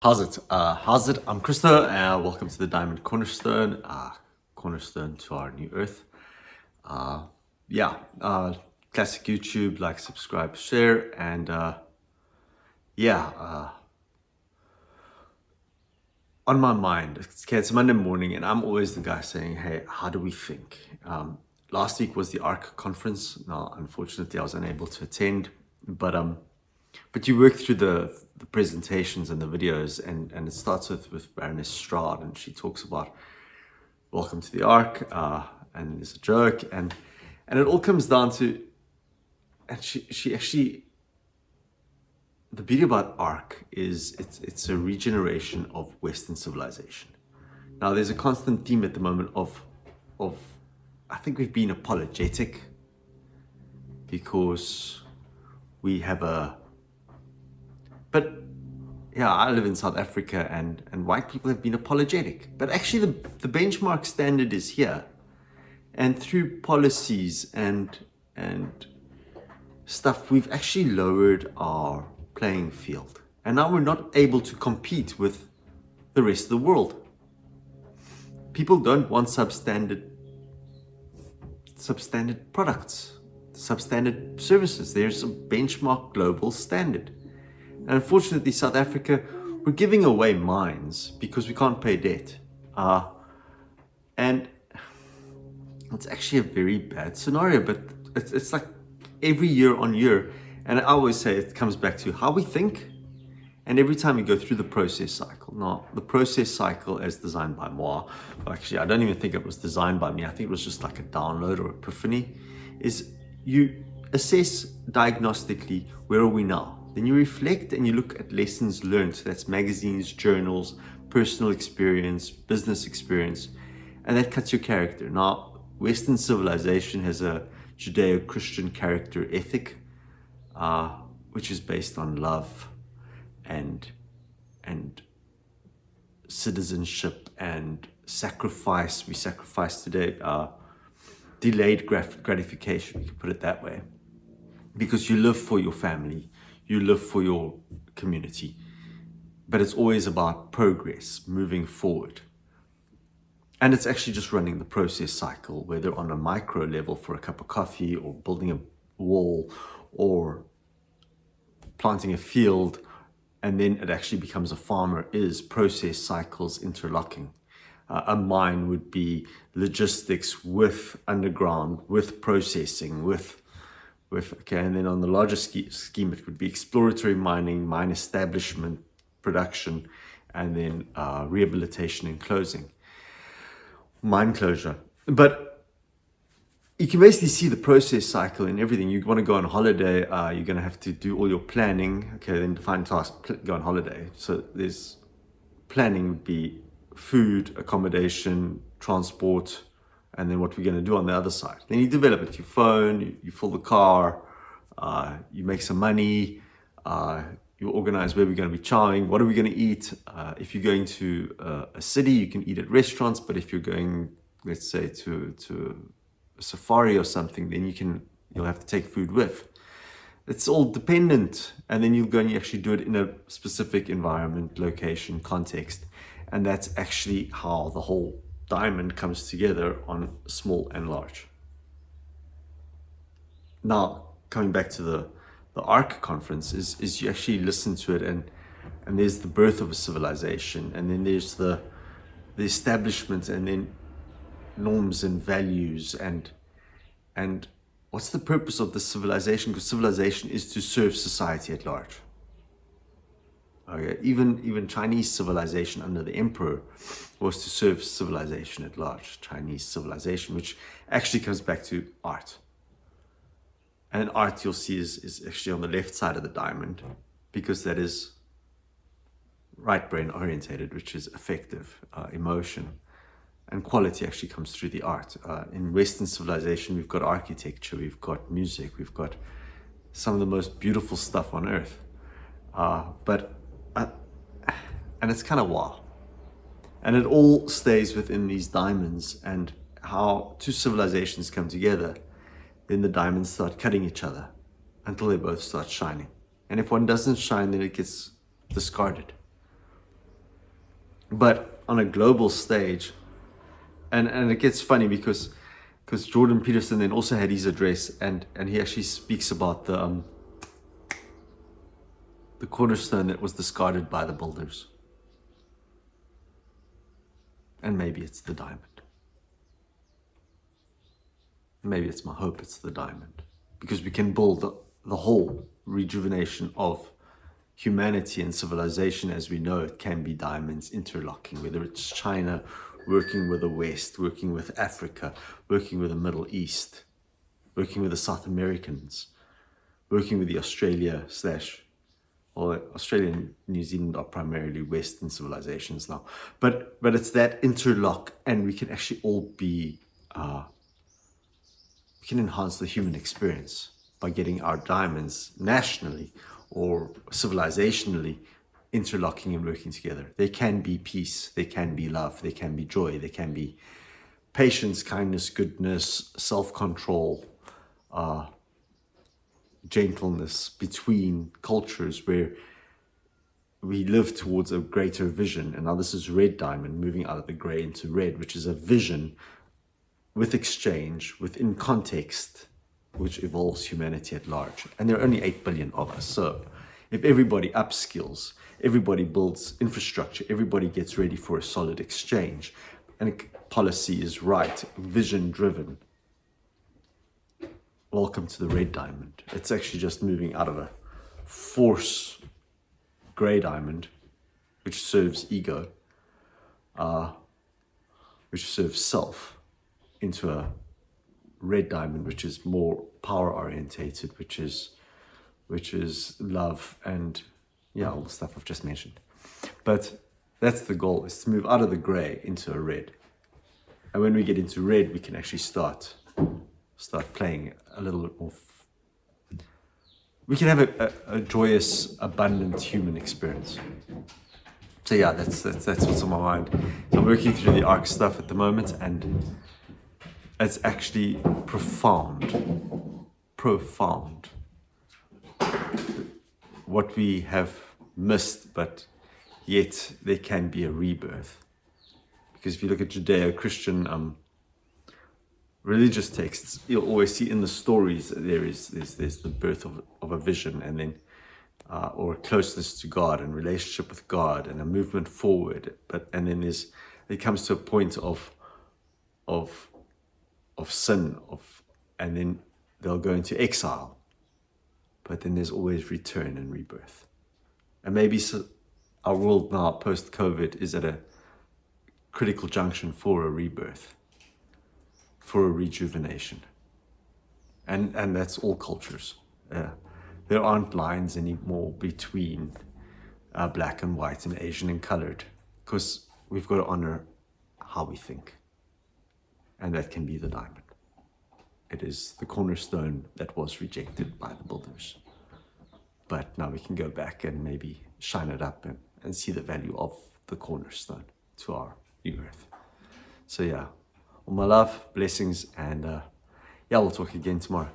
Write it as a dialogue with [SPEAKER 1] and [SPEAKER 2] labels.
[SPEAKER 1] How's it? I'm Krista, and welcome to the Diamond Cornerstone. Cornerstone to our new earth. Uh, yeah, classic YouTube, like, subscribe, share, and yeah, on my mind. It's Monday morning, and I'm always the guy saying, "Hey, how do we think?" Last week was the ARC conference. Now, unfortunately, I was unable to attend, but you work through the presentations and the videos, and it starts with Baroness Stroud, and she talks about welcome to the Ark, and there's a joke, and it all comes down to, and she actually, the beauty about Ark is it's a regeneration of Western civilization. Now, there's a constant theme at the moment of I think we've been apologetic because we have but yeah, I live in South Africa, and white people have been apologetic. But actually, the benchmark standard is here. And through policies and stuff, we've actually lowered our playing field. And now we're not able to compete with the rest of the world. People don't want substandard products, substandard services. There's a benchmark global standard. And unfortunately, South Africa, we're giving away mines because we can't pay debt. And it's actually a very bad scenario, but it's like every year on year. And I always say it comes back to how we think. And every time you go through the process cycle. Now, the process cycle as designed by moi, actually, I don't even think it was designed by me. I think it was just like a download or epiphany, is you assess diagnostically, where are we now? Then you reflect and you look at lessons learned. So that's magazines, journals, personal experience, business experience, and that cuts your character. Now, Western civilization has a Judeo-Christian character ethic, which is based on love and citizenship and sacrifice. We sacrifice today, delayed gratification, you can put it that way, because you live for your family. You live for your community, but it's always about progress, moving forward. And it's actually just running the process cycle, whether on a micro level for a cup of coffee, or building a wall, or planting a field, and then it actually becomes a farmer, is process cycles interlocking. A mine would be logistics with underground, with processing, and then on the larger scheme, it would be exploratory mining, mine establishment, production, and then rehabilitation and closing, mine closure. But you can basically see the process cycle in everything. You want to go on holiday, you're going to have to do all your planning. Okay, then define tasks, go on holiday. So there's planning would be food, accommodation, transport, and then what we're going to do on the other side. Then you develop it, your phone, you fill the car, you make some money, you organize where we're going to be chowing, what are we going to eat. If you're going to a city, you can eat at restaurants, but if you're going, let's say, to a safari or something, then you'll have to take food with. It's all dependent, and then you'll go and you actually do it in a specific environment, location, context, and that's actually how the whole diamond comes together on small and large. Now, coming back to the ARC conference, is you actually listen to it, and there's the birth of a civilization, and then there's the establishment, and then norms and values, and what's the purpose of the civilization? Because civilization is to serve society at large. Okay, even Chinese civilization under the emperor was to serve civilization at large. Chinese civilization, which actually comes back to art. And art, you'll see, is actually on the left side of the diamond, because that is right brain orientated, which is affective, emotion. And quality actually comes through the art. In Western civilization, we've got architecture, we've got music, we've got some of the most beautiful stuff on earth. And it's kind of wow. And it all stays within these diamonds, and how two civilizations come together, then the diamonds start cutting each other until they both start shining. And if one doesn't shine, then it gets discarded. But on a global stage, and it gets funny because Jordan Peterson then also had his address, and he actually speaks about the cornerstone that was discarded by the builders. And maybe it's the diamond. Maybe it's my hope it's the diamond. Because we can build the whole rejuvenation of humanity and civilization as we know it can be diamonds interlocking, whether it's China working with the West, working with Africa, working with the Middle East, working with the South Americans, working with the Australia and New Zealand are primarily Western civilizations now. But it's that interlock, and we can actually all be, we can enhance the human experience by getting our diamonds nationally or civilizationally interlocking and working together. There can be peace, there can be love, there can be joy, there can be patience, kindness, goodness, self-control, gentleness between cultures where we live towards a greater vision. And now this is red diamond, moving out of the gray into red, which is a vision with exchange, within context, which evolves humanity at large. And there are only 8 billion of us. So if everybody upskills, everybody builds infrastructure, everybody gets ready for a solid exchange, and policy is right, vision driven, welcome to the red diamond. It's actually just moving out of a force gray diamond, which serves ego, which serves self, into a red diamond, which is more power orientated, which is love and all the stuff I've just mentioned. But that's the goal, is to move out of the gray into a red. And when we get into red, we can actually start playing a little bit more. We can have a joyous, abundant human experience. So yeah, that's what's on my mind. So I'm working through the ARC stuff at the moment, and it's actually profound what we have missed, but yet there can be a rebirth. Because if you look at Judeo-Christian religious texts, you'll always see in the stories that there's the birth of a vision, and then or closeness to God and relationship with God and a movement forward. And then it comes to a point of sin, and then they'll go into exile. But then there's always return and rebirth. And maybe our world now, post-COVID, is at a critical junction for a rebirth, for a rejuvenation. And that's all cultures. There aren't lines anymore between black and white and Asian and colored, because we've got to honor how we think. And that can be the diamond. It is the cornerstone that was rejected by the builders. But now we can go back and maybe shine it up and see the value of the cornerstone to our new earth. So yeah, all my love, blessings, and we'll talk again tomorrow.